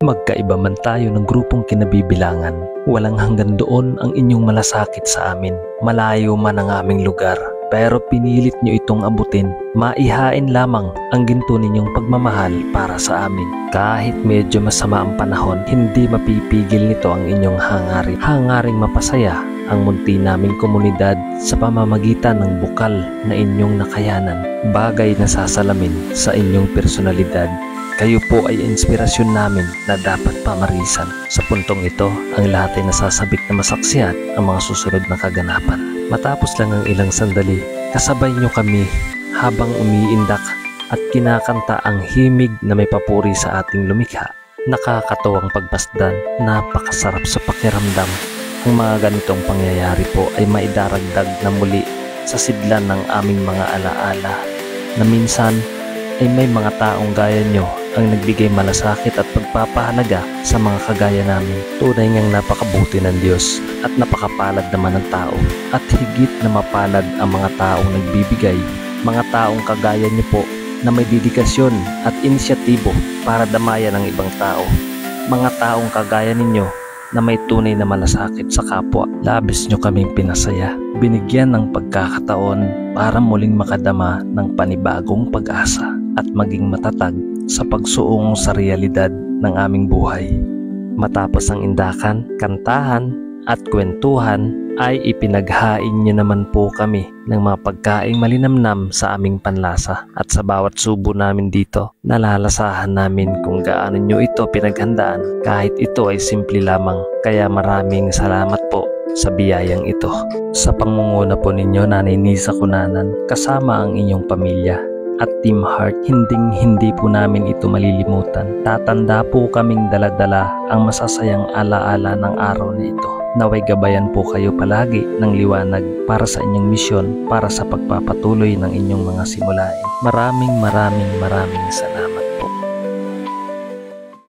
Magkaiba man tayo ng grupong kinabibilangan, walang hanggan doon ang inyong malasakit sa amin. Malayo man ang aming lugar, pero pinilit nyo itong abutin. Maihain lamang ang ginto ninyong pagmamahal para sa amin. Kahit medyo masama ang panahon, hindi mapipigil nito ang inyong hangarin. Hangaring mapasaya ang munti naming komunidad sa pamamagitan ng bukal na inyong nakayanan. Bagay na sasalamin sa inyong personalidad. Kayo po ay inspirasyon namin na dapat pamarisan. Sa puntong ito, ang lahat ay nasasabik na masaksihan ang mga susunod na kaganapan. Matapos lang ang ilang sandali, kasabay nyo kami habang umiindak at kinakanta ang himig na may papuri sa ating lumikha. Nakakatawang pagmasdan, napakasarap sa pakiramdam. Ang mga ganitong pangyayari po ay maidaragdag na muli sa sidlan ng aming mga alaala na minsan ay may mga taong gaya nyo ang nagbigay malasakit at pagpapahalaga sa mga kagaya namin. Tunay ngang napakabuti ng Diyos at napakapalad naman ng tao. At higit na mapalad ang mga taong nagbibigay, mga taong kagaya niyo po na may dedikasyon at inisyatibo para damayan ng ibang tao. Mga taong kagaya ninyo na may tunay na malasakit sa kapwa. Labis nyo kaming pinasaya. Binigyan ng pagkakataon para muling makadama ng panibagong pag-asa at maging matatag sa pagsuong sa realidad ng aming buhay. Matapos ang indakan, kantahan at kwentuhan ay ipinaghain niyo naman po kami ng mga pagkaing malinamnam sa aming panlasa. At sa bawat subo namin dito, nalalasahan namin kung gaano nyo ito pinaghandaan kahit ito ay simple lamang. Kaya maraming salamat po sa biyayang ito. Sa pangunguna po ninyo, Nanay Nisa Cunanan, kasama ang inyong pamilya at Team Heart, hindi po namin ito malilimutan. Tatanda po kaming daladala ang masasayang alaala ng araw na ito. Naway gabayan po kayo palagi ng liwanag para sa inyong misyon, para sa pagpapatuloy ng inyong mga simulain. Maraming salamat.